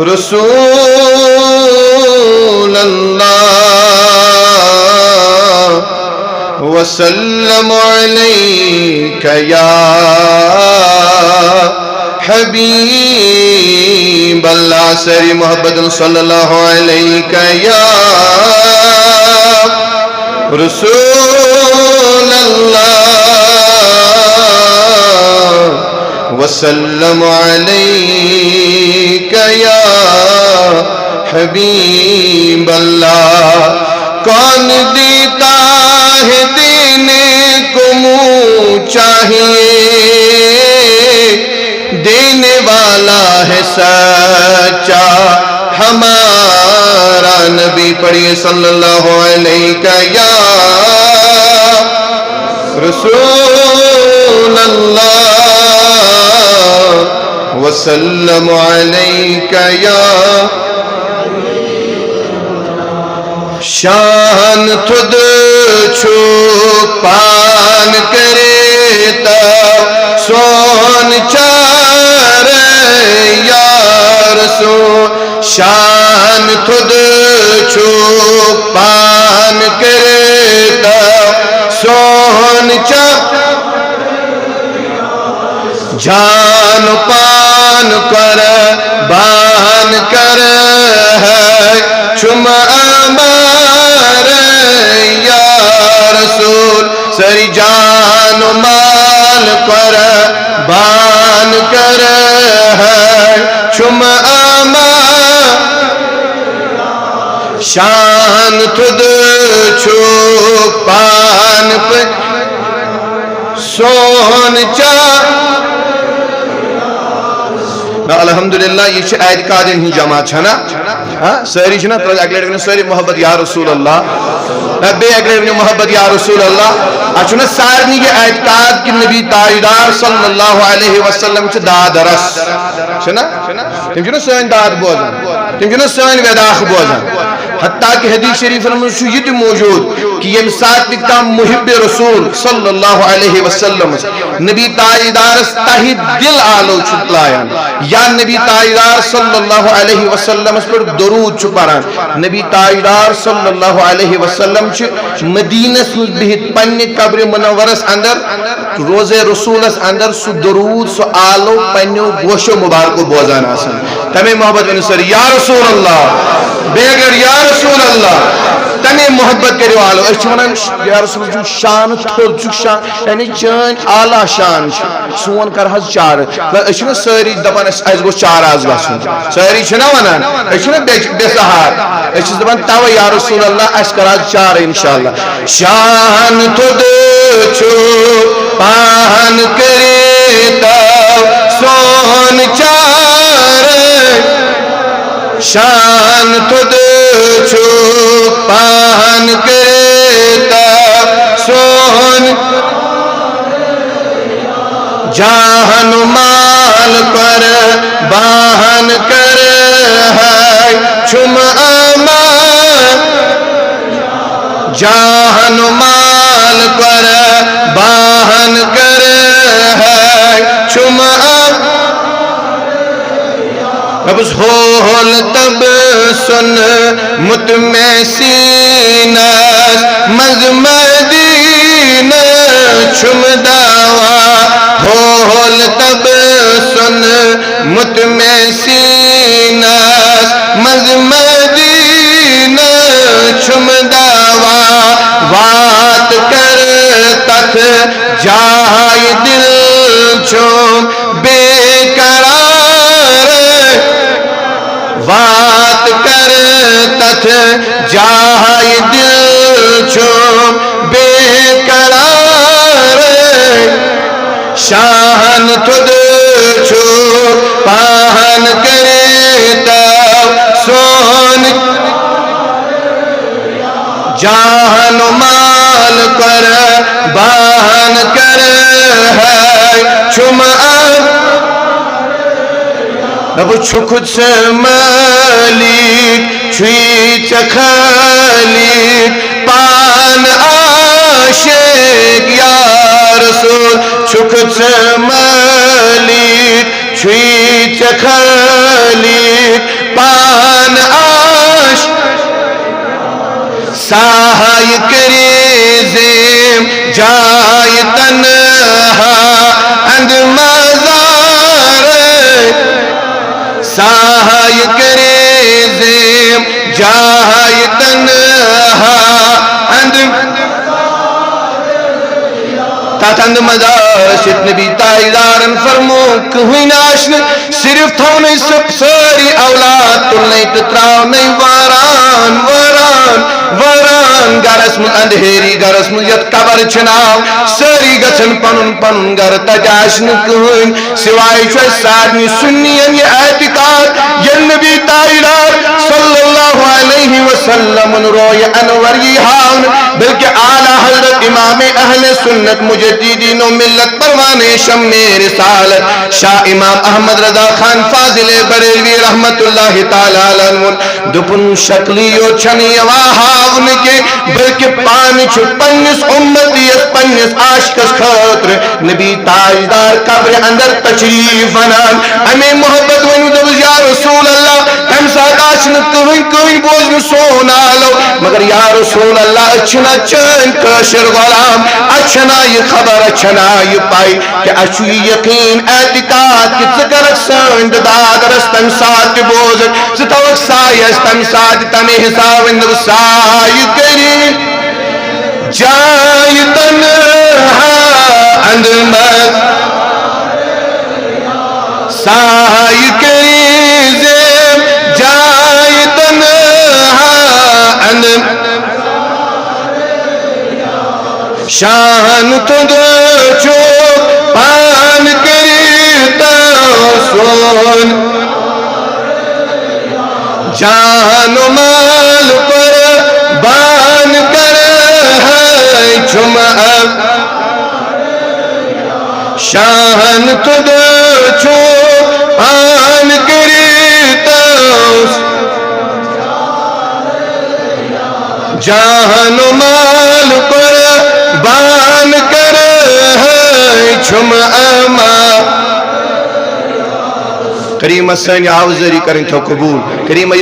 رسول اللہ وسلم علیک یا حبیب اللہ سری محبت صلی اللہ علیہ یا رسول اللہ وسلم علیک یا حبیب اللہ کون دیتا ہے دینے کو منہ چاہیے دینے والا ہے سچا ہمارا نبی پڑھیے صلی اللہ علیہ یا رسول اللہ وسلم علیہ یا شان تھد چھپان کرے تا سون چار یا رسول شان تھد چھپان کرے تا سون چار جان پان کر بان کر ہے چم امار یا رسول سری جان مال کر بان کر ہے چم امار شان تھد چھپان پر سون چار الحمدللہ یہ آیت قادن ہی جماعت چھنا ساری چھنا تو اگلے ساری محبت یا رسول اللہ بے اگلے محبت یا رسول اللہ اچھنا سارنی کے آیت قاد کی نبی تاجدار صلی اللہ علیہ وسلم چھ داد رس چھنا تم چھنا سوین داد بوزن تم چھنا سوین ویداخ بوزن حتیٰ کہ حدیث شریف میں یہ موجود کہ یہ ساتھ لکھتا محب رسول صلی اللہ علیہ وسلم نبی تاجدار تہی دل آلو چھتلائن یا نبی تاجدار صلی اللہ علیہ وسلم پر درود چھپاران نبی تاجدار صلی اللہ علیہ وسلم چھ مدینہ بہت پنی قبر منورس اندر روز رسولس اندر سو درود سو آلو پنیو گوش مبارک بوزان آسان تمہیں محبت بن سر یا رسول اللہ بیگر یا رسول اللہ تمہیں محبت کرو آلو اس ونان یا رسول اللہ شان تھوڑ چک شان یعنی چین آلہ شان سون کر حض چار اس ون ساری دپان اس گو چار آز گسن ساری چھنا ونان اس ون بے سہار اس دپان تو یا رسول اللہ اس کر حض چار انشاءاللہ شان تھوڑ چھو پان کریتا سون چار شان تھوڑ چھو پان کریتا سون جان مال پر باہن کر ہے چھم امان جان مال پر باہن کر ہے چھم امان ابز ہول تب سن متمع سینس مز مدینہ چھم دعوا ہول تب سن متمع سینس مز مدینہ چھم دعوا وات کر تک جائے دل چھم بے قرار وات کر تک جائے دل چھم بے قرار شان تھد چھو پان کریتا سون جان مال کر بان کر ہے چھم اب چھکت سے مالک چھوئی چکھالک پان عاشق یا رسول چھکت سے مالک چھوئی چکھالک سایہ کریزیم جائے تنہا اند مزار سایہ کریزیم جائے تنہا اند تاتند مزار شت نبی تائیدارن فرمو کہیں ناشن صرف تھونے سب ساری اولاد تلنے تتراو نہیں واران واران واران گرس من اندھیری گرس من یت قبر چھناو ساری گچن پنن پنن گر تجاشن کہیں سوائے شوئے سارنی سنین یہ اعتقاد یہ نبی تائیدار صلی اللہ علیہ وسلم روی انوری ہاون بلکہ اعلی حضرت امام اہل سنت مجددین و ملت پروان شم رسالت شاہ امام احمد رضا خان فاضل بریلوی رحمت اللہ تعالی عنہ دپن شکلیو چھنی واہاون کے بلکہ پانچ پنس امتیت پنس عاشقس خاطر نبی تاجدار قبر اندر تشریف انان ہمیں محبت ونو دب یا رسول اللہ ہم ساتھ آشن کوئی بوزن سونا لو مگر یا رسول اللہ اچھنا چین کشر غلام اچھنا یہ خبر اچھنا یہ پائی کہ اچھو یقین اعتقاد کی ذکرک سند داد رستم ساتھ بوزن ستوک سائی استم ساتھ تمہیں حساب اندر سائی کریم جائی تنہا اندر مد سائی کریم جائی تنہا اندر شان تد چو پان کریتا سون جان و مال پر بان کر ہے جمعہ شان تد چو پان کریتا جان و مال پر بان کر ہے جمعہ کریم سن آوزری کریں تو قبول کریم